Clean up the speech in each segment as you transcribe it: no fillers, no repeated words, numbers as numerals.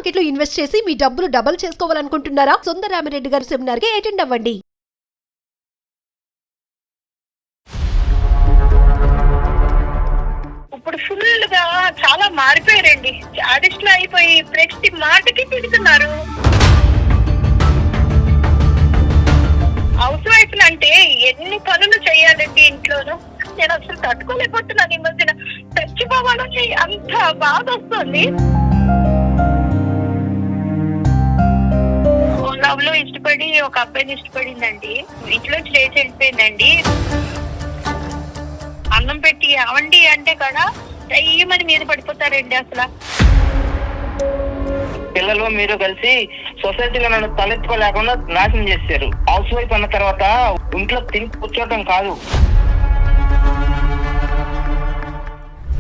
Market లో invest చేసి మీ డబ్బులు డబుల్ చేసుకోవాలనుకుంటున్నారా? సుందరరామిరెడ్డి గారి సెమినార్ కి అటెండ్ అవ్వండి. ఇప్పుడు ఫుల్ గా చాలా మారిపోయారండి. అడిషనల్ అయిపోయి ప్రతి మాటకి తిడుతున్నారు. హౌస్ వైఫ్ అంటే ఎన్ని పనులు చేయాలండి ఇంట్లోనూ. నేను అసలు తట్టుకోలేకపోతున్నాను. ఈ మధ్యన చచ్చిపోవాలని అంత బాధ వస్తుంది. లవ్ లో ఇష్టపడి ఒక అబ్బాయిని ఇష్టపడిందండి. ఇంట్లో లేచి వెళ్ళిపోయిందండి. అన్నం పెట్టి అవండి అంటే కూడా దయ్యమని మీద పడిపోతారండి. అసలు పిల్లలు మీరు కలిసి సొసైటీలో నన్ను తలెత్తుకోలేకుండా నాశనం చేశారు. హౌస్ వైఫ్ అన్న తర్వాత ఇంట్లో తిని కూర్చోవటం కాదు.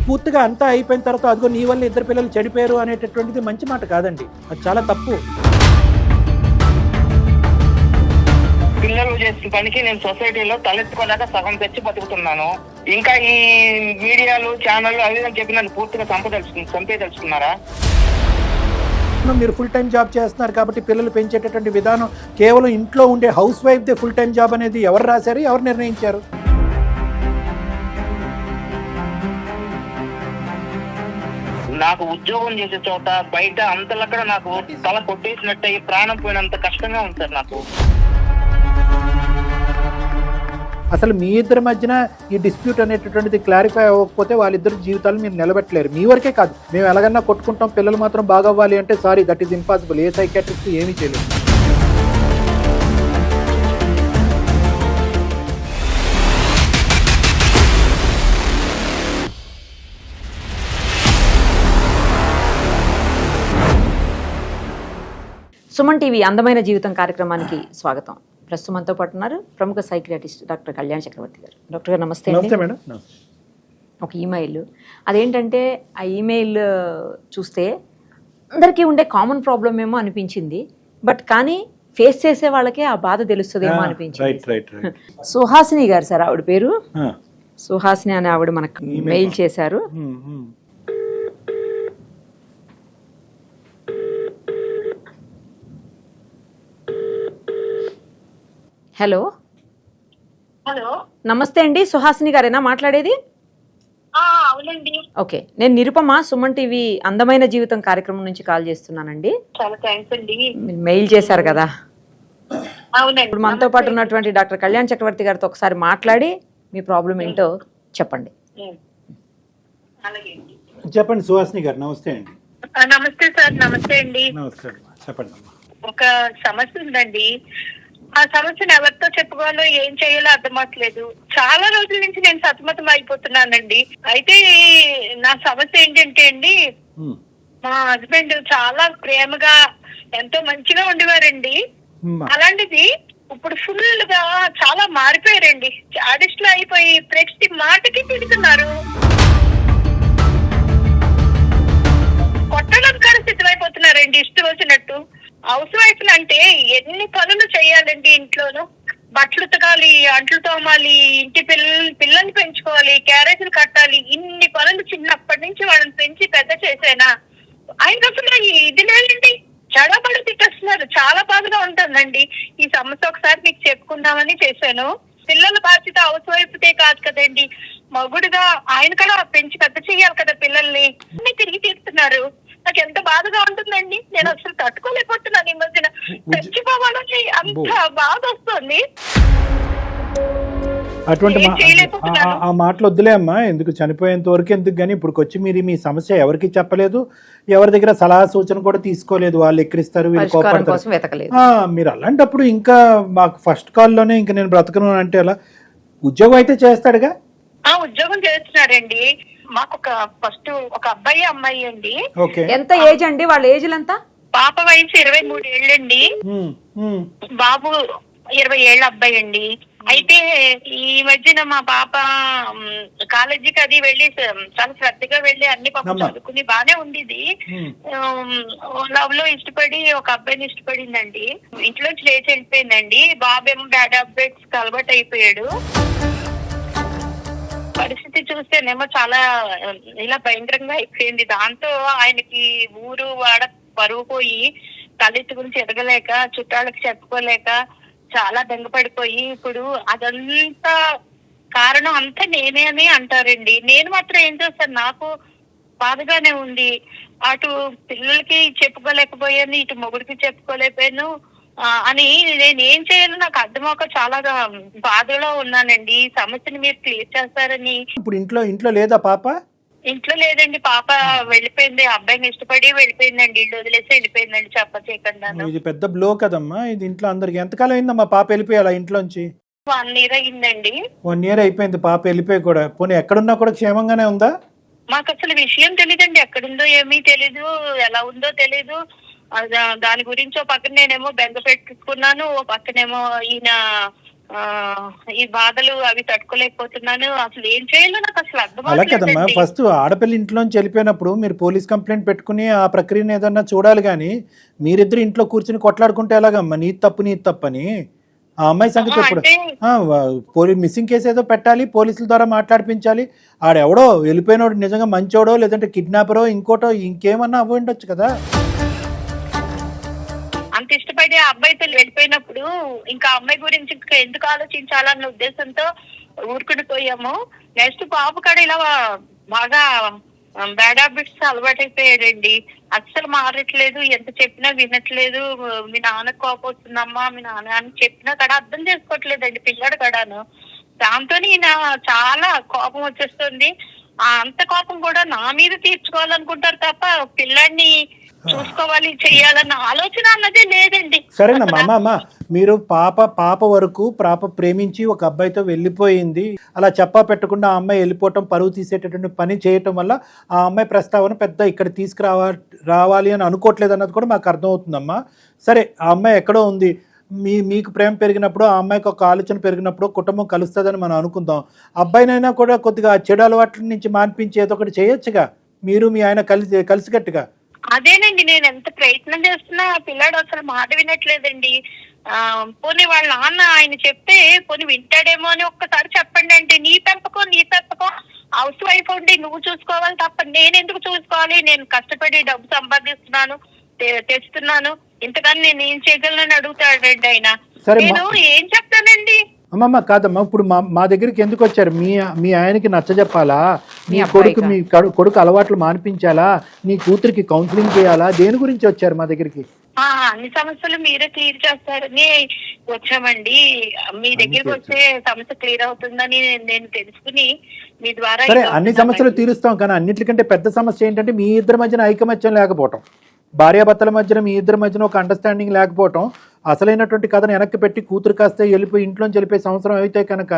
పూర్తిగా అంతా అయిపోయిన తర్వాత అదిగో నీ వల్ల ఇద్దరు పిల్లలు చెడిపోయారు అనేటటువంటిది మంచి మాట కాదండి. అది చాలా తప్పు. పిల్లలు చేసిన పనికి నేను సొసైటీలో తలెత్తుకోలేక సగం తెచ్చి బతుకుతున్నాను. ఇంకా ఈ మీడియాలు ఛానళ్ళు అవి అని చెప్పి నన్ను పూర్తిగా చంపేదలుచుకున్నారా? మీరు ఫుల్ టైం జాబ్ చేస్తున్నారు కాబట్టి పిల్లలు పెంచేటటువంటి విధానం కేవలం ఇంట్లో ఉండే హౌస్ వైఫ్దే ఫుల్ టైం జాబ్ అనేది ఎవరు రాశారు, ఎవరు నిర్ణయించారు? నాకు ఉద్యోగం చేసే చోట బయట అంతలక్కడ నాకు తల కొట్టేసినట్టు ప్రాణం పోయినంత కష్టంగా ఉంటుంది నాకు. అసలు మీ ఇద్దరి మధ్యన ఈ డిస్ప్యూట్ అనేటటువంటిది క్లారిఫై అవ్వకపోతే వాళ్ళిద్దరు జీవితాలు మీరు నిలబెట్టలేరు. మీ వరకే కాదు, మేము ఎలాగన్నా కొట్టుకుంటాం, పిల్లలు మాత్రం బాగవ్వాలి అంటే sorry, that is impossible. A psychiatrist ఏమీ చేయలేదు. సుమన్ టీవీ అందమైన జీవితం కార్యక్రమానికి స్వాగతం. ప్రస్తుతం మనతో పాటు ఉన్నారు ప్రముఖ సైకియాట్రిస్ట్ డాక్టర్ కళ్యాణ్ చక్రవర్తి గారు. డాక్టర్ గారు నమస్తే. నమస్తే మేడం. ఒక ఈమెయిల్, అదేంటంటే ఆ ఈమెయిల్ చూస్తే అందరికీ ఉండే కామన్ ప్రాబ్లం ఏమో అనిపించింది, బట్ కానీ ఫేస్ చేసే వాళ్ళకే ఆ బాధ తెలుస్తుందేమో అనిపించింది. సుహాసిని గారు సార్ ఆవిడ పేరు, సుహాసిని అనే ఆవిడ మనకు మెయిల్ చేశారు. హలో హలో, నమస్తే అండి, సుహాసిని గారేనా మాట్లాడేది? అవునండి. ఓకే, నేను నిరుపమ, సుమన్ టీవీ అందమైన జీవితం కార్యక్రమం నుంచి కాల్ చేస్తున్నానండి. చాలా థ్యాంక్స్ అండి. మీరు మెయిల్ చేశారు కదా. అవునండి. ఇప్పుడు మనతో పాటు ఉన్నటువంటి డాక్టర్ కళ్యాణ్ చక్రవర్తి గారితో ఒకసారి మాట్లాడి మీ ప్రాబ్లం ఏంటో చెప్పండి. అలాగే చెప్పండి సుహాసిని గారు. నమస్తే అండి. నమస్తే సార్. నమస్తే అండి. నమస్కారం, చెప్పండి. ఒక సమస్య ఉందండి. ఆ సమస్యను ఎవరితో చెప్పుకోవాలో ఏం చేయాలో అర్థమవట్లేదు. చాలా రోజుల నుంచి నేను సతమతం అయిపోతున్నానండి. అయితే నా సమస్య ఏంటంటే అండి, మా హస్బెండ్ చాలా ప్రేమగా ఎంతో మంచిగా ఉండేవారండి. అలాంటిది ఇప్పుడు ఫుల్ గా చాలా మారిపోయారండి. అడిషనల్ అయిపోయి ప్రతి మాటకి తిడుతున్నారు. కొట్టడానికి కూడా సిద్ధమైపోతున్నారండి ఇష్టం వచ్చినట్టు. హౌస్ వైఫ్ అంటే ఎన్ని పనులు చేయాలండి ఇంట్లోనూ. బట్టలు ఉతకాలి, అంట్లు తోమాలి, ఇంటి పిల్లల్ని పెంచుకోవాలి, క్యారేజీలు కట్టాలి, ఇన్ని పనులు చిన్నప్పటి నుంచి వాళ్ళని పెంచి పెద్ద చేసేనా. ఆయన అసలు ఇది లేదండి, చెడబడి తిట్టేస్తున్నారు. చాలా బాధగా ఉంటుందండి. ఈ సమస్య ఒకసారి మీకు చెప్పుకుందామని చేశాను. పిల్లల బాధ్యత హౌస్ వైఫ్దే కాదు కదండి, మగుడుగా ఆయన కూడా పెంచి పెద్ద చెయ్యాలి కదా పిల్లల్ని. అన్ని తిరిగి తీస్తున్నారు. నాకు ఎంత బాధగా ఉంటుందండి. నేను అసలు తట్టుకోలేకపోతున్నాను. ఈ మధ్యన చచ్చిపోవాలని అంత బాధ వస్తుంది. అటువంటి ఆ మాటలు వద్దులే అమ్మా, ఎందుకు చనిపోయేంత వరకు ఎందుకు. కానీ ఇప్పుడు వచ్చి మీరు మీ సమస్య ఎవరికి చెప్పలేదు, ఎవరి దగ్గర సలహా సూచన కూడా తీసుకోలేదు. వాళ్ళు ఎక్కిరిస్తారు, వీళ్ళు కోపడతారు. మీరు అలాంటప్పుడు ఇంకా మాకు ఫస్ట్ కాల్లోనే ఇంకా నేను బ్రతకను అంటే ఎలా? ఉద్యోగం అయితే చేస్తాడుగా. ఉద్యోగం చేస్తున్నారండి. మాకు ఫస్ట్ ఒక అబ్బాయి అమ్మాయి అండి. ఎంత ఏజ్ అండి? వాళ్ళ ఏజ్ ఎంత? పాప వయసు 23 ఏళ్ళండి, బాబు 20 ఏళ్ళ అబ్బాయి అండి. అయితే ఈ మధ్యన మా పాప కాలేజీకి అది వెళ్ళి చాలా శ్రద్ధగా వెళ్ళి అన్ని పాపం చదువుకుని బానే ఉండేది. లవ్ లో ఇష్టపడి ఒక అబ్బాయిని ఇష్టపడిందండి. ఇంట్లోంచి లేచి వెళ్ళిపోయిందండి. బాబు ఏమో బ్యాడ్ అప్డేట్స్ అలవాటు అయిపోయాడు. పరిస్థితి చూస్తేనేమో చాలా ఇలా భయంకరంగా అయిపోయింది. దాంతో ఆయనకి ఊరు వాడ పరువు పోయి తలెత్తుకుని తిరగలేక చుట్టాలకు చెప్పుకోలేక చాలా బెంగపడిపోయి ఇప్పుడు అదంతా కారణం అంతా నేనే అని అంటారండి. నేను మాత్రం ఏం చేస్తాను, నాకు బాధగానే ఉంది. అటు పిల్లలకి చెప్పుకోలేకపోయాను, ఇటు మొగుడికి చెప్పుకోలేకపోయాను అని నేను ఏం చేయాలో నాకు అర్థమవక చాలా బాధలో ఉన్నానండి. ఈ సమస్యని మీరు క్లియర్ చేస్తారని. ఇప్పుడు ఇంట్లో లేదా పాప? ఇంట్లో లేదండి, పాప వెళ్ళిపోయింది. అబ్బాయిని ఇష్టపడి వెళ్ళిపోయిందండి, ఇల్లు వదిలేసి వెళ్ళిపోయిందండి చెప్పకుండా. ఇది పెద్ద బ్లో కదమ్మా ఇది. ఇంట్లో అందరికి ఎంతకాలం అయిందమ్మా పాప వెళ్ళిపోయాలా ఇంట్లోంచి? 1 year అయిందండి. 1 year అయిపోయింది పాప వెళ్ళిపోయి కూడా. పోనీ ఎక్కడున్నా కూడా క్షేమంగానే ఉందా? మాకు అసలు విషయం తెలీదండి, ఎక్కడుందో ఏమీ తెలీదు, ఎలా ఉందో తెలీదు. దాని గురించి ఓ పక్కన నేనేమో బెంగ పెట్టుకున్నాను, ఓ పక్కనేమో ఈయన ఈ బాధలు అవి తట్టుకోలేకపోతున్నాను. అసలు ఏం చేయాలో నాకు అసలు అలా కదమ్మా, అర్థం. ఫస్ట్ ఆడపిల్ల ఇంట్లోంచి వెళ్ళిపోయినప్పుడు మీరు పోలీస్ కంప్లైంట్ పెట్టుకుని ఆ ప్రక్రియను ఏదన్నా చూడాలి. కానీ మీరిద్దరు ఇంట్లో కూర్చుని కొట్లాడుకుంటే ఎలాగమ్మా? నీ తప్పు అని. ఆ అమ్మాయి సంగతి ఎప్పుడు మిస్సింగ్ కేసు ఏదో పెట్టాలి, పోలీసుల ద్వారా మాట్లాడిపించాలి. ఆడెవడో వెళ్ళిపోయినోడు నిజంగా మంచోడో లేదంటే కిడ్నాపరో ఇంకోటో ఇంకేమన్నా అవ్వ ఉండొచ్చు కదా. అంత ఇష్టపడి ఆ అబ్బాయితో వెళ్ళిపోయినప్పుడు ఇంకా అమ్మాయి గురించి ఇంకా ఎందుకు ఆలోచించాలన్న ఉద్దేశంతో ఊరుకుని పోయాము. నెక్స్ట్ పాప కాడ ఇలా బాగా బ్యాడ్ హ్యాబిట్స్ అలవాటైపోయాడండి. అస్సలు మారట్లేదు, ఎంత చెప్పినా వినట్లేదు. మీ నాన్న కోపం వస్తుందమ్మా, మీ నాన్న అని చెప్పినా కూడా అర్థం చేసుకోవట్లేదండి పిల్లాడు కడాను. దాంతో ఈయన చాలా కోపం వచ్చేస్తుంది. అంత కోపం కూడా నా మీద తీర్చుకోవాలనుకుంటారు తప్ప పిల్లాడిని చూసుకోవాలి చెయ్యాలన్న ఆలోచన అన్నదే లేదండి. సరేనమ్మా అమ్మ, మీరు పాప వరకు ప్రేమించి ఒక అబ్బాయితో వెళ్ళిపోయింది. అలా చెప్పా పెట్టకుండా ఆ అమ్మాయి వెళ్ళిపోవటం, పరువు తీసేటటువంటి పని చేయటం వల్ల ఆ అమ్మాయి ప్రస్తావన పెద్ద ఇక్కడ రావాలి అని అనుకోవట్లేదు అన్నది కూడా మాకు అర్థమవుతుందమ్మా. సరే, ఆ అమ్మాయి ఎక్కడో ఉంది. మీకు ప్రేమ పెరిగినప్పుడు ఆ అమ్మాయికి ఒక ఆలోచన పెరిగినప్పుడు కుటుంబం కలుస్తుందని మనం అనుకుందాం. అబ్బాయినైనా కూడా కొద్దిగా చెడు అలవాట్ల నుంచి మాన్పించి ఏదో ఒకటి చేయొచ్చుగా, మీరు మీ ఆయన కలిసికట్టుగా. అదేనండి, నేను ఎంత ప్రయత్నం చేస్తున్నా పిల్లాడు అసలు మాట వినట్లేదండి. పోనీ వాళ్ళ నాన్న ఆయన చెప్తే పోనీ వింటాడేమో అని ఒక్కసారి చెప్పండి అంటే, నీ పెంపకం హౌస్ వైఫ్ ఉండి నువ్వు చూసుకోవాలి తప్ప నేను ఎందుకు చూసుకోవాలి? నేను కష్టపడి డబ్బు సంపాదిస్తున్నాను, తెస్తున్నాను, ఇంతకన్నా నేను ఏం చేయగలను అడుగుతాడండి ఆయన. నేను ఏం చెప్తానండి? అమ్మమ్మ కాదమ్మా, ఇప్పుడు మా దగ్గరికి ఎందుకు వచ్చారు? మీ ఆయనకి నచ్చజెప్పాలా? మీ కొడుకు అలవాట్లు మానిపించాలా? నీ కూతురికి కౌన్సిలింగ్ చేయాలా? దేని గురించి వచ్చారు మా దగ్గరికి? అన్ని సమస్యలు మీరే క్లియర్ చేస్తారని వచ్చామండి. మీ దగ్గరికి వస్తే సమస్య క్లియర్ అవుతుందని నేను తెలుసుకుని మీ ద్వారా. సరే, అన్ని సమస్యలు తీరుస్తాం, కానీ అన్నిటికంటే పెద్ద సమస్య ఏంటంటే మీ ఇద్దరి మధ్యన ఐకమత్యం లేకపోవటం, భార్యాభర్తల మధ్యన మీ ఇద్దరి మధ్యన ఒక అండర్స్టాండింగ్ లేకపోవటం. అసలైనటువంటి కథను వెనక్కి పెట్టి కూతురు కాస్తే వెళ్ళిపోయి ఇంట్లోంచి వెళ్ళిపోయి సంవత్సరం అయితే కనుక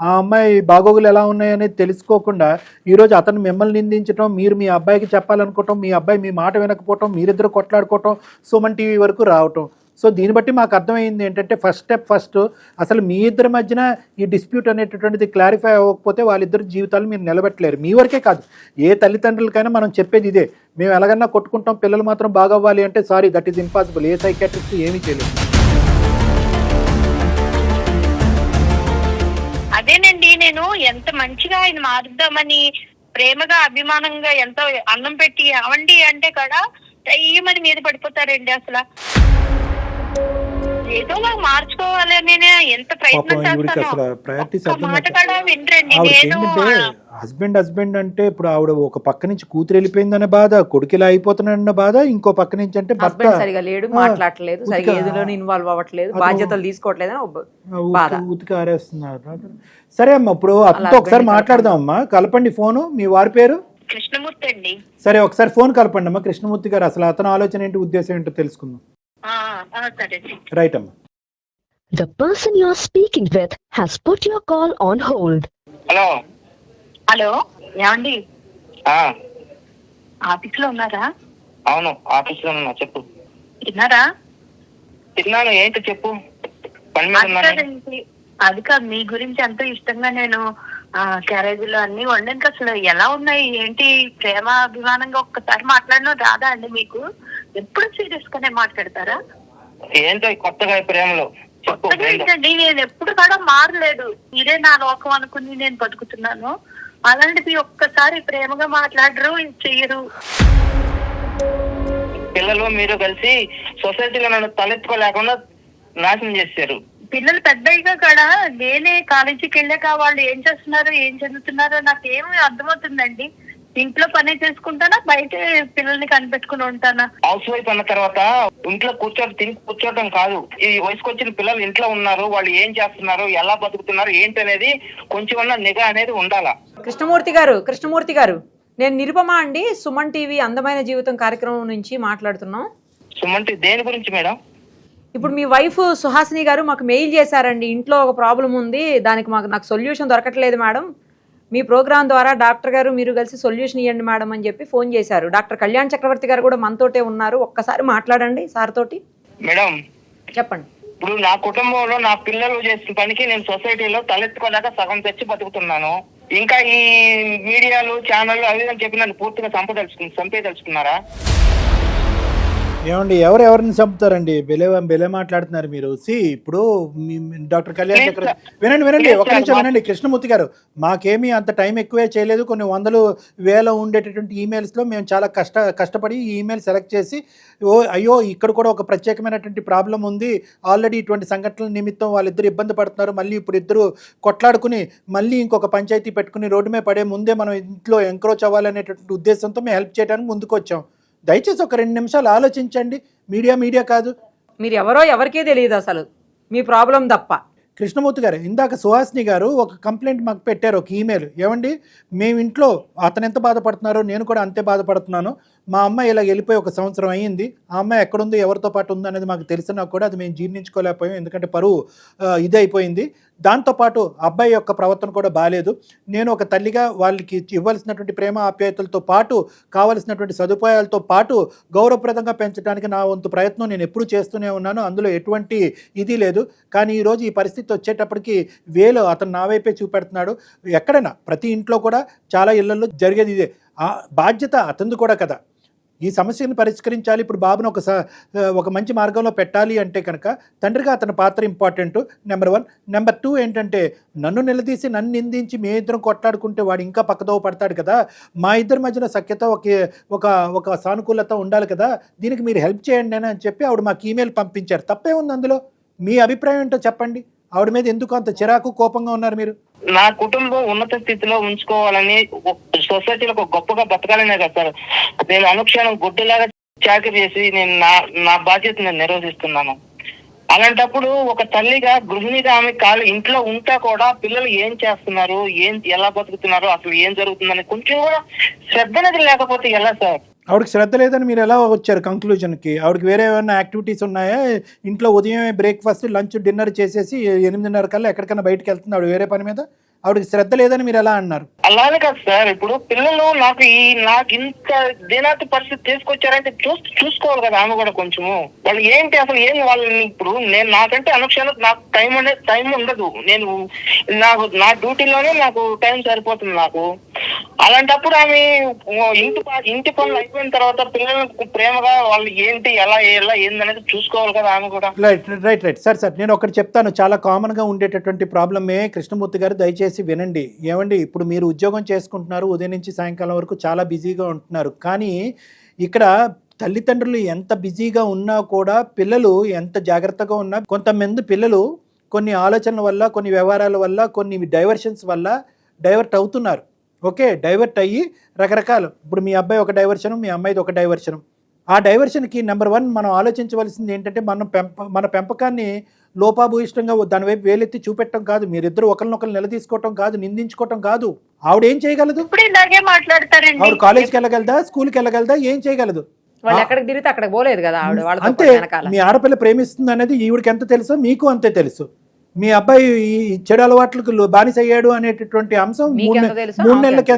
ఆ అమ్మాయి బాగోగులు ఎలా ఉన్నాయనేది తెలుసుకోకుండా ఈరోజు అతను మిమ్మల్ని నిందించడం, మీరు మీ అబ్బాయికి చెప్పాలనుకోవటం, మీ అబ్బాయి మీ మాట వినకపోవటం, మీరిద్దరు కొట్లాడుకోవటం, సుమన్ టీవీ వరకు రావటం. సో దీన్ని బట్టి మాకు అర్థమైంది ఏంటంటే ఫస్ట్ అసలు మీ ఇద్దరి మధ్యన ఈ డిస్ప్యూట్ అనేటటువంటిది క్లారిఫై అవ్వకపోతే వాళ్ళిద్దరు జీవితాలు మీరు నిలబెట్టలేరు. మీ వరకే కాదు, ఏ తల్లిదండ్రులకైనా మనం చెప్పేది ఇదే. మేము ఎలాగన్నా కొట్టుకుంటాం, పిల్లలు మాత్రం బాగవ్వాలి అంటే sorry, that is impossible. A psychiatrist ఏమీ చేయలేదు. అదేనండి, నేను ఎంత మంచిగా ఆయన మారుద్దామని ప్రేమగా అభిమానంగా ఎంతో అన్నం పెట్టి అవండి అంటే కూడా ఏమని మీద పడిపోతారండి. అసలు ఏదో మార్చుకోవాలి అని ఎంత ప్రయత్నం చేస్తాను, మాట కూడా వినరండి. నేను హస్బెండ్ అంటే ఇప్పుడు ఆవిడ ఒక పక్క నుంచి కూతురు వెళ్ళిపోయిందనే బాధ, కొడుకు ఇలా అయిపోతున్నాడన్న బాధ, ఇంకో పక్క నుంచి అంటే భర్త సరిగా లేడు, మాట్లాడలేదు, సరిగా ఏదిలో ఇన్వాల్వ్ అవ్వట్లేదు, బాధ్యతలు తీసుకోవట్లేదు, ఉతికి ఆరేస్తున్నారు. సరే అమ్మా, ఇప్పుడు అతనితో ఒకసారి మాట్లాడదాం అమ్మా. కలపండి ఫోను. మీ వారి పేరు? కృష్ణమూర్తి అండి. సరే, ఒకసారి ఫోన్ కలపండి అమ్మా. కృష్ణమూర్తి గారు, అసలు అతని ఆలోచన ఏంటి, ఉద్దేశం ఏంటో తెలుసుకుందాం. రైట్ అమ్మా. The person you are speaking with has put your call on hold. Hello, ఏమండి ఆఫీస్ లో ఉన్నారా? అవును, ఆఫీస్ లో ఉన్నా. చెప్పు. తిన్నారా? తిన్నాను. ఏంటి చెప్పు. అది కాదు, మీ గురించి ఎంతో ఇష్టంగా నేను క్యారేజీలో అన్ని వండాను. అసలు ఎలా ఉన్నాయి ఏంటి, ప్రేమ అభిమానంగా ఒక్కసారి మాట్లాడినా రాదా అండి మీకు? ఎప్పుడు సీరియస్ గానే మాట్లాడతారా? ఏంటో కొత్తగా ప్రేమలో ఏంటండి, నేను ఎప్పుడు కూడా మారలేదు. మీరే నా లోకం అనుకుని నేను బతుకుతున్నాను. అలాంటిది ఒక్కసారి ప్రేమగా మాట్లాడరు, చెయ్యరు. పిల్లలు మీరు కలిసి సొసైటీలో నన్ను తలెత్తుకోలేకుండా నాశనం చేశారు. పిల్లలు పెద్దగా కూడా నేనే కాలేజీకి వెళ్ళాక వాళ్ళు ఏం చేస్తున్నారో ఏం చదువుతున్నారో నాకు ఏమి అర్థమవుతుందండి. ఇంట్లో పని చేసుకుంటానా, బయట పిల్లల్ని కనిపెట్టుకుని ఉంటానా? హౌస్ వైఫ్ అన్న తర్వాత ఇంట్లో తిని కూర్చోవడం కాదు. ఈ వయసుకు వచ్చిన పిల్లలు ఇంట్లో ఉన్నారు, వాళ్ళు ఏం చేస్తున్నారు, ఎలా బతుకుతున్నారు ఏంటి అనేది కొంచెం నిఘా అనేది ఉండాలా. కృష్ణమూర్తి గారు నేను నిరుపమ అండి, సుమన్ టీవీ అందమైన జీవితం కార్యక్రమం నుంచి మాట్లాడుతున్నాం. సుమంటి దేని గురించి మేడం? ఇప్పుడు మీ వైఫ్ సుహాసిని గారు మాకు మెయిల్ చేశారండి, ఇంట్లో ఒక ప్రాబ్లం ఉంది, దానికి నాకు సొల్యూషన్ దొరకట్లేదు మేడం, మీ ప్రోగ్రామ్ ద్వారా డాక్టర్ గారు మీరు కలిసి సొల్యూషన్ ఇవ్వండి మేడం అని చెప్పి ఫోన్ చేశారు. డాక్టర్ కళ్యాణ్ చక్రవర్తి గారు కూడా మనతోటే ఉన్నారు, ఒక్కసారి మాట్లాడండి సార్ తోటి. మేడం చెప్పండి. ఇప్పుడు నా కుటుంబంలో నా పిల్లలు చేసిన పనికి నేను సొసైటీలో తలెత్తుకోలేక సగం తెచ్చి బతుకుతున్నాను. ఇంకా ఈ మీడియాలు ఛానళ్ళు అవి అని చెప్పి నన్ను పూర్తిగా చంపేదలుచుకున్నారా? ఏమండి ఎవరెవరిని చంపుతారండి? బెలే మాట్లాడుతున్నారు మీరు. ఇప్పుడు డాక్టర్ కళ్యాణ్ చక్రవర్తి వినండి ఒక నిమిషం వినండి. కృష్ణమూర్తి గారు, మాకేమీ అంత టైం ఎక్కువే చేయలేదు. కొన్ని వందలు వేల ఉండేటటువంటి ఈమెయిల్స్లో మేము చాలా కష్టపడి ఈ ఈమెయిల్ సెలెక్ట్ చేసి అయ్యో ఇక్కడ కూడా ఒక ప్రత్యేకమైనటువంటి ప్రాబ్లం ఉంది, ఆల్రెడీ ఇటువంటి సంఘటనల నిమిత్తం వాళ్ళిద్దరు ఇబ్బంది పడుతున్నారు, మళ్ళీ ఇప్పుడు ఇద్దరు కొట్లాడుకుని మళ్ళీ ఇంకొక పంచాయతీ పెట్టుకుని రోడ్డు మీద పడే ముందే మనం ఇంట్లో ఎంక్రోచ్ అవ్వాలనేటువంటి ఉద్దేశంతో మేము హెల్ప్ చేయడానికి ముందుకు వచ్చాం. దయచేసి ఒక 2 నిమిషాలు ఆలోచించండి. మీడియా కాదు, మీరు ఎవరో ఎవరికే తెలియదు అసలు మీ ప్రాబ్లం తప్ప. కృష్ణమూర్తి గారు, ఇందాక సుహాసిని గారు ఒక కంప్లైంట్ మాకు పెట్టారు, ఒక ఈమెయిల్. ఏమండి మేము ఇంట్లో అతను ఎంత బాధపడుతున్నారో నేను కూడా అంతే బాధపడుతున్నాను, మా అమ్మాయి ఇలా వెళ్ళిపోయి 1 సంవత్సరం అయ్యింది, ఆ అమ్మాయి ఎక్కడుందో ఎవరితో పాటు ఉందో అనేది మాకు తెలిసినా కూడా అది మేము జీర్ణించుకోలేకపోయాం, ఎందుకంటే పరువు ఇదైపోయింది. దాంతోపాటు అబ్బాయి యొక్క ప్రవర్తన కూడా బాగాలేదు. నేను ఒక తల్లిగా వాళ్ళకి ఇవ్వాల్సినటువంటి ప్రేమ ఆప్యాయతలతో పాటు కావలసినటువంటి సదుపాయాలతో పాటు గౌరవప్రదంగా పెంచడానికి నా వంతు ప్రయత్నం నేను ఎప్పుడూ చేస్తూనే ఉన్నాను, అందులో ఎటువంటి ఇది లేదు. కానీ ఈరోజు ఈ పరిస్థితి వచ్చేటప్పటికి అతను నా వైపే చూపెడుతున్నాడు. ఎక్కడైనా ప్రతి ఇంట్లో కూడా చాలా ఇళ్లలో జరిగేది ఇదే. ఆ బాధ్యత అతనిది కూడా కదా. ఈ సమస్యను పరిష్కరించాలి, ఇప్పుడు బాబును ఒక మంచి మార్గంలో పెట్టాలి అంటే కనుక తండ్రిగా అతని పాత్ర ఇంపార్టెంట్, నెంబర్ 1. నెంబర్ 2 ఏంటంటే నన్ను నిలదీసి నన్ను నిందించి మీ ఇద్దరం కొట్లాడుకుంటే వాడు ఇంకా పక్కదోవ పడతాడు కదా. మా ఇద్దరి మధ్యన సఖ్యత ఒక సానుకూలత ఉండాలి కదా, దీనికి మీరు హెల్ప్ చేయండి అని చెప్పి ఆవిడ మాకు ఈమెయిల్ పంపించారు. తప్పే ఉంది అందులో? మీ అభిప్రాయం ఏంటో చెప్పండి. ఆవిడ మీద ఎందుకు అంత చిరాకు కోపంగా ఉన్నారు మీరు? నా కుటుంబం ఉన్నత స్థితిలో ఉంచుకోవాలని, సొసైటీలో ఒక గొప్పగా బతకాలనే కదా సార్ నేను అనుక్షణం గుడ్డులాగా చాకరీ చేసి నేను నా బాధ్యత నేను నిర్వహిస్తున్నాను. అలాంటప్పుడు ఒక తల్లిగా గృహిణిగా ఆమె ఇంట్లో ఉంటా కూడా పిల్లలు ఏం చేస్తున్నారు, ఎలా బతుకుతున్నారు, అసలు ఏం జరుగుతుందని కొంచెం కూడా శ్రద్ధ అనేది లేకపోతే ఎలా సార్? ఆవిడకి శ్రద్ధ లేదని మీరు ఎలా వచ్చారు కంక్లూజన్కి? ఆవిడకి వేరే ఏమైనా యాక్టివిటీస్ ఉన్నాయా? ఇంట్లో ఉదయమే బ్రేక్ఫాస్ట్ లంచ్ డిన్నర్ చేసేసి 8:30 కల్లా ఎక్కడికైనా బయటకు వెళ్తుంది ఆవిడ వేరే పని మీద? ఆవిడకి శ్రద్ధ లేదని మీరు ఎలా అన్నారు? అలానే కాదు సార్, ఇప్పుడు పిల్లలు నాకు ఇంత దినాతి పరిస్థితి తీసుకొచ్చారంటే చూసుకోవాలి కదా ఆమె కూడా కొంచెము. వాళ్ళు ఏంటి అసలు వాళ్ళని ఇప్పుడు నాకంటే అనుక్షణం నాకు టైం ఉండదు. నా డ్యూటీలోనే నాకు టైం సరిపోతుంది నాకు. అలాంటప్పుడు ఆమె ఇంటి పనులు అయిపోయిన తర్వాత పిల్లలకు ప్రేమగా వాళ్ళు ఏంటి ఎలా ఏందనేది చూసుకోవాలి కదా ఆమె కూడా. రైట్ సార్ నేను ఒకటి చెప్తాను. చాలా కామన్ గా ఉండేటటువంటి ప్రాబ్లమే. కృష్ణమూర్తి గారు దయచేసి వినండి. ఏమండి, ఇప్పుడు మీరు ఉద్యోగం చేసుకుంటున్నారు, ఉదయం నుంచి సాయంకాలం వరకు చాలా బిజీగా ఉంటున్నారు. కానీ ఇక్కడ తల్లిదండ్రులు ఎంత బిజీగా ఉన్నా కూడా పిల్లలు ఎంత జాగ్రత్తగా ఉన్నా కొంతమంది పిల్లలు కొన్ని ఆలోచనల వల్ల, కొన్ని వ్యవహారాల వల్ల, కొన్ని డైవర్షన్స్ వల్ల డైవర్ట్ అవుతున్నారు. ఓకే, డైవర్ట్ అయ్యి రకరకాలు. ఇప్పుడు మీ అబ్బాయి ఒక డైవర్షను, మీ అమ్మాయిది ఒక డైవర్షను. ఆ డైవర్షన్కి నెంబర్ 1 మనం ఆలోచించవలసింది ఏంటంటే మన పెంపకాన్ని లోపాభూయిష్టంగా దాని వైపు వేలెత్తి చూపెట్టడం కాదు, మీరిద్దరు ఒకరినొకరు నిలదీసుకోవటం కాదు, నిందించుకోవటం కాదు. ఆవిడ ఏం చేయగలదు? ఆవిడ కాలేజ్కి వెళ్ళగలదా, స్కూల్కి వెళ్ళగలదా? ఏం చేయగలదు? అంతే. మీ ఆడపిల్ల ప్రేమిస్తుంది అనేది ఈవిడికి ఎంత తెలుసో మీకు అంతే తెలుసు. మీ అబ్బాయి చెడు అలవాట్లకు బానిస అయ్యాడు అనేటటువంటి అంశం 3 నెలలకి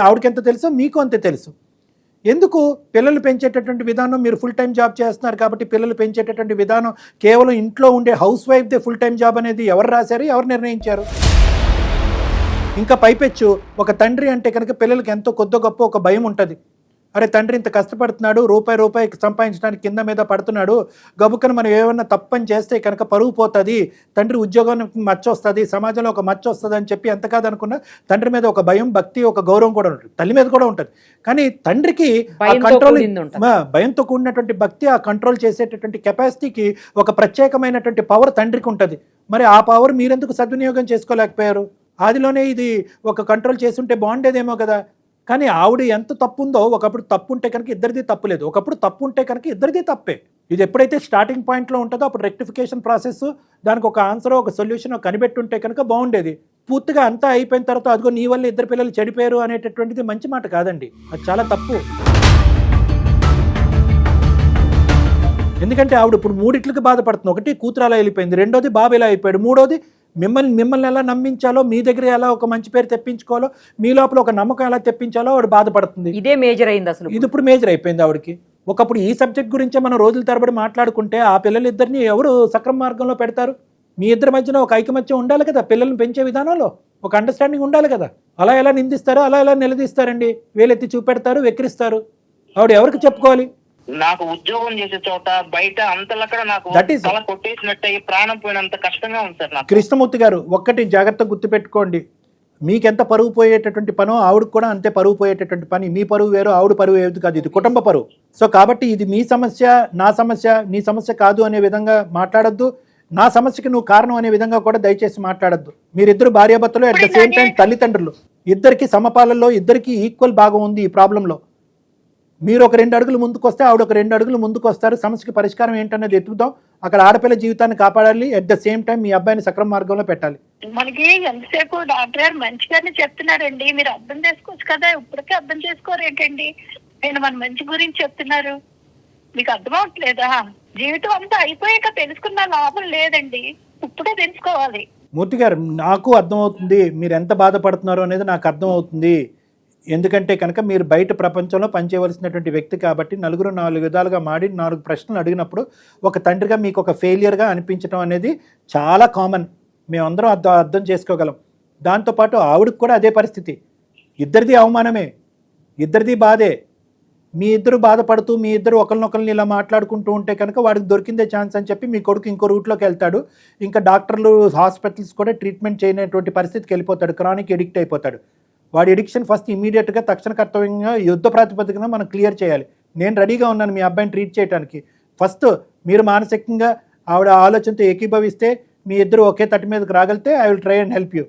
ఆవిడకి ఎంత తెలుసో మీకు అంతే తెలుసు. ఎందుకు? పిల్లలు పెంచేటటువంటి విధానం, మీరు ఫుల్ టైం జాబ్ చేస్తున్నారు కాబట్టి పిల్లలు పెంచేటటువంటి విధానం కేవలం ఇంట్లో ఉండే హౌస్ వైఫ్దే ఫుల్ టైం జాబ్ అనేది ఎవరు రాశారు, ఎవరు నిర్ణయించారు? ఇంకా పైపెచ్చు ఒక తండ్రి అంటే కనుక పిల్లలకి ఎంతో కొద్ది గొప్ప ఒక భయం ఉంటుంది. అరే తండ్రి ఇంత కష్టపడుతున్నాడు, రూపాయి సంపాదించడానికి కింద మీద పడుతున్నాడు, గబుక్కన మనం ఏమన్నా తప్పని చేస్తే కనుక పరువు పోతుంది, తండ్రి ఉద్యోగానికి మచ్చ వస్తుంది, సమాజంలో ఒక మచ్చ వస్తుంది అని చెప్పి ఎంత కాదనుకున్నా తండ్రి మీద ఒక భయం, భక్తి, ఒక గౌరవం కూడా ఉంటుంది, తల్లి మీద కూడా ఉంటుంది. కానీ తండ్రికి భయంతో కూడినటువంటి భక్తి, ఆ కంట్రోల్ చేసేటటువంటి కెపాసిటీకి ఒక ప్రత్యేకమైనటువంటి పవర్ తండ్రికి ఉంటుంది. మరి ఆ పవర్ మీరెందుకు సద్వినియోగం చేసుకోలేకపోయారు? ఆదిలోనే ఇది ఒక కంట్రోల్ చేస్తుంటే బాగుండేదేమో కదా. కానీ ఆవిడ ఎంత తప్పు ఉందో, ఒకప్పుడు తప్పు ఉంటే కనుక ఇద్దరిది తప్పు లేదు, ఒకప్పుడు తప్పు ఉంటే కనుక ఇద్దరిది తప్పే. ఇది ఎప్పుడైతే స్టార్టింగ్ పాయింట్లో ఉంటుందో అప్పుడు రెక్టిఫికేషన్ ప్రాసెస్, దానికి ఒక ఆన్సర్, ఒక సొల్యూషన్ కనిపెట్టుంటే కనుక బాగుండేది. పూర్తిగా అంతా అయిపోయిన తర్వాత అదిగో నీ వల్ల ఇద్దరు పిల్లలు చెడిపోయారు అనేటటువంటిది మంచి మాట కాదండి, అది చాలా తప్పు. ఎందుకంటే ఆవిడ ఇప్పుడు మూడిట్లకి బాధపడుతుంది. ఒకటి కూతురు అలా వెళ్ళిపోయింది, రెండోది బాబు ఇలా అయిపోయాడు, మూడోది మిమ్మల్ని ఎలా నమ్మించాలో, మీ దగ్గర ఎలా ఒక మంచి పేరు తెప్పించుకోవాలో, మీ లోపల ఒక నమ్మకం ఎలా తెప్పించాలో ఆవిడ బాధపడుతుంది. ఇదే మేజర్ అయింది అసలు. ఇది ఇప్పుడు మేజర్ అయిపోయింది ఆవిడకి. ఒకప్పుడు ఈ సబ్జెక్ట్ గురించే మనం రోజుల తరబడి మాట్లాడుకుంటే ఆ పిల్లలిద్దరిని ఎవరు సక్రమ మార్గంలో పెడతారు? మీ ఇద్దరి మధ్యన ఒక ఐకమత్యం ఉండాలి కదా, పిల్లల్ని పెంచే విధానంలో ఒక అండర్స్టాండింగ్ ఉండాలి కదా. అలా ఎలా నిందిస్తారో అలా ఎలా నిలదీస్తారండి, వేలెత్తి చూపెడతారు, వెక్కిరిస్తారు. ఆవిడ ఎవరికి చెప్పుకోవాలి? నాకు ఉద్యోగం చేసే చోట బయట అంతలక్కడ నాకు తల కొట్టేసినట్టు ప్రాణం పోయినంత కష్టంగా ఉంది సార్ నాకు. కృష్ణమూర్తి గారు, ఒక్కటి జాగ్రత్తగా గుర్తుపెట్టుకోండి, మీకెంత పరువు పోయేటటువంటి పనో ఆవిడకు కూడా అంతే పరువు పోయేటటువంటి పని. మీ పరువు వేరు, ఆవిడ పరువు ఏది కాదు, ఇది కుటుంబ పరువు. సో కాబట్టి ఇది మీ సమస్య, నా సమస్య, నీ సమస్య కాదు అనే విధంగా మాట్లాడొద్దు. నా సమస్యకి నువ్వు కారణం అనే విధంగా కూడా దయచేసి మాట్లాడద్దు. మీరిద్దరు భార్యాభర్తలు, అట్ ద సేమ్ టైం తల్లిదండ్రులు, ఇద్దరికి సమపాలల్లో, ఇద్దరికి ఈక్వల్ భాగం ఉంది ఈ ప్రాబ్లంలో. మీరు ఒక 2 అడుగులు ముందుకు వస్తే ఆవిడ ఒక 2 అడుగులు ముందుకు వస్తారు. సమస్యకి పరిష్కారం ఏంటనేది ఎత్తుకుదాం. అక్కడ ఆడపిల్ల జీవితాన్ని కాపాడాలి, అట్ ద సేమ్ టైం మీ అబ్బాయిని సక్రమ మార్గంలో పెట్టాలి. మనకి ఎంతసేపు డాక్టర్ గారు మంచిగానే చెప్తున్నారండి, మీరు అర్థం చేసుకోవచ్చు కదా, ఇప్పటికే అర్థం చేసుకోరు ఏంటండి? నేను మన మంచి గురించి చెప్తున్నారు, మీకు అర్థం అవట్లేదా? జీవితం అంతా అయిపోయాక తెలుసుకున్న లాభం లేదండి, ఇప్పుడే తెలుసుకోవాలి. మూర్తి గారు, నాకు అర్థమవుతుంది మీరు ఎంత బాధపడుతున్నారో అనేది నాకు అర్థమవుతుంది. ఎందుకంటే కనుక మీరు బయట ప్రపంచంలో పనిచేయవలసినటువంటి వ్యక్తి కాబట్టి నలుగురు 4 విధాలుగా మాడి 4 ప్రశ్నలు అడిగినప్పుడు ఒక తండ్రిగా మీకు ఒక ఫెయిలియర్గా అనిపించడం అనేది చాలా కామన్. మేమందరం అర్థం చేసుకోగలం. దాంతోపాటు ఆవిడకి కూడా అదే పరిస్థితి. ఇద్దరిది అవమానమే, ఇద్దరిది బాధే. మీ ఇద్దరు బాధపడుతూ మీ ఇద్దరు ఒకరినొకరిని ఇలా మాట్లాడుకుంటూ ఉంటే కనుక వాడికి దొరికిందే ఛాన్స్ అని చెప్పి మీ కొడుకు ఇంకో రూట్లోకి వెళ్తాడు. ఇంకా డాక్టర్లు, హాస్పిటల్స్ కూడా ట్రీట్మెంట్ చేయనటువంటి పరిస్థితికి వెళ్ళిపోతాడు, క్రానిక్ ఎడిక్ట్ అయిపోతాడు. వాడి ఎడిక్షన్ ఫస్ట్ ఇమీడియట్గా తక్షణ కర్తవ్యంగా యుద్ధ ప్రాతిపదికన మనం క్లియర్ చేయాలి. నేను రెడీగా ఉన్నాను మీ అబ్బాయిని ట్రీట్ చేయడానికి. ఫస్ట్ మీరు మానసికంగా ఆవిడ ఆలోచనతో ఏకీభవిస్తే, మీ ఇద్దరు ఒకే తట్టు మీదకి రాగలితే I will try and help you.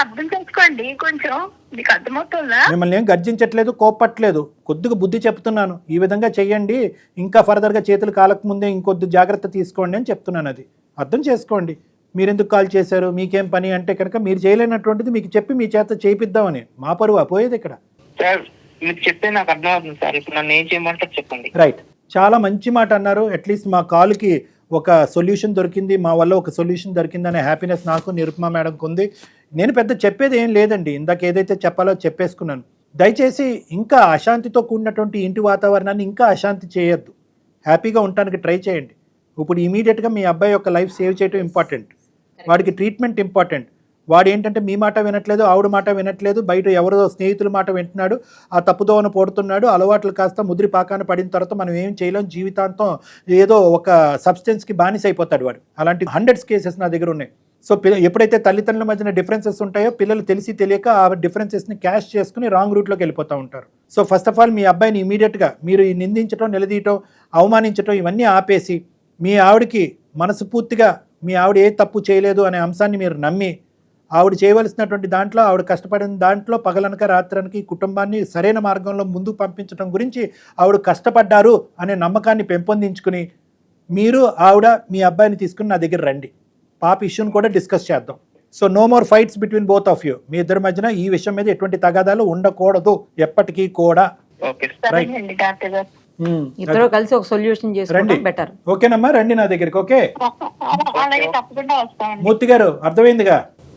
అర్థం చేసుకోండి కొంచెం, మీకు అర్థమవుతుందా? మిమ్మల్ని ఏం గర్జించట్లేదు, కోప్పట్లేదు, కొద్దిగా బుద్ధి చెప్తున్నాను. ఈ విధంగా చెయ్యండి, ఇంకా ఫర్దర్గా చేతులు కాలక ముందే ఇంకొద్ది జాగ్రత్త తీసుకోండి అని చెప్తున్నాను. అది అర్థం చేసుకోండి. మీరెందుకు కాల్ చేశారు, మీకేం పని అంటే కనుక మీరు చేయలేనటువంటిది మీకు చెప్పి మీ చేత చేయిద్దామని. మా పరువు పోయేది ఇక్కడ. సార్ మీకు చెప్తే నాకు అర్థమవుతుంది సార్, ఇప్పుడు నన్ను ఏం చేయమంటారు చెప్పండి. రైట్, చాలా మంచి మాట అన్నారు. అట్లీస్ట్ మా కాల్కి ఒక సొల్యూషన్ దొరికింది, మా వల్ల ఒక సొల్యూషన్ దొరికింది అనే హ్యాపీనెస్ నాకు, నిరుపమా మేడంకు ఉంది. నేను పెద్ద చెప్పేది ఏం లేదండి, ఇందాక ఏదైతే చెప్పాలో చెప్పేసుకున్నాను. దయచేసి ఇంకా అశాంతితో కూడినటువంటి ఇంటి వాతావరణాన్ని ఇంకా అశాంతి చేయొద్దు. హ్యాపీగా ఉండటానికి ట్రై చేయండి. ఇప్పుడు ఇమీడియట్గా మీ అబ్బాయి యొక్క లైఫ్ సేవ్ చేయడం ఇంపార్టెంట్, వాడికి ట్రీట్మెంట్ ఇంపార్టెంట్. వాడు ఏంటంటే మీ మాట వినట్లేదు, ఆవిడ మాట వినట్లేదు, బయట ఎవరో స్నేహితుల మాట వింటున్నాడు, ఆ తప్పుదోవను పోడుతున్నాడు. అలవాట్లు కాస్త ముద్రి పాకాన పడిన తర్వాత మనం ఏం చేయలేం, జీవితాంతం ఏదో ఒక సబ్స్టెన్స్కి బానిస అయిపోతాడు వాడు. అలాంటి 100 కేసెస్ నా దగ్గర ఉన్నాయి. సో ఎప్పుడైతే తల్లిదండ్రుల మధ్యన డిఫరెన్సెస్ ఉంటాయో పిల్లలు తెలిసి తెలియక ఆ డిఫరెన్సెస్ని క్యాష్ చేసుకుని రాంగ్ రూట్లోకి వెళ్ళిపోతూ ఉంటారు. సో ఫస్ట్ ఆఫ్ ఆల్ మీ అబ్బాయిని ఇమీడియట్గా మీరు నిందించడం, నిలదీయటం, అవమానించడం ఇవన్నీ ఆపేసి మీ ఆవిడకి మనస్ఫూర్తిగా మీ ఆవిడ ఏ తప్పు చేయలేదు అనే అంశాన్ని మీరు నమ్మి ఆవిడ చేయవలసినటువంటి దాంట్లో, ఆవిడ కష్టపడిన దాంట్లో పగలనక రాత్రనికి కుటుంబాన్ని సరైన మార్గంలో ముందుకు పంపించడం గురించి ఆవిడ కష్టపడ్డారు అనే నమ్మకాన్ని పెంపొందించుకుని మీరు ఆవిడ మీ అబ్బాయిని తీసుకుని నా దగ్గర రండి. పాప ఇష్యూని కూడా డిస్కస్ చేద్దాం. So no more fights between both of you. మీ ఇద్దరి మధ్యన ఈ విషయం మీద ఎటువంటి తగాదాలు ఉండకూడదు ఎప్పటికీ కూడా. ఇద్దరు కలిసి ఒక సొల్యూషన్ చేసుకోవడం బెటర్. ఓకేనమ్మా, రండి నా దగ్గరికి. ఓకే మూర్తి గారు, అర్థమైందిగా?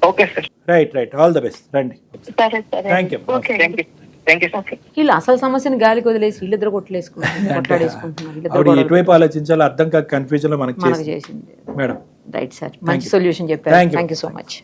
Okay sir. Right, all the best. రండి. Thank you. వీళ్ళు అసలు సమస్యను గాలికి వదిలేసి వీళ్ళిద్దరు కొట్లాడేసుకుంటున్నారు. ఎటువైపు ఆలోచించాలో అర్థం కాక కన్ఫ్యూజన్ లో మనకి చేసింది మేడం. రైట్ సార్, మంచి సొల్యూషన్ చెప్పారు. Thank you so much.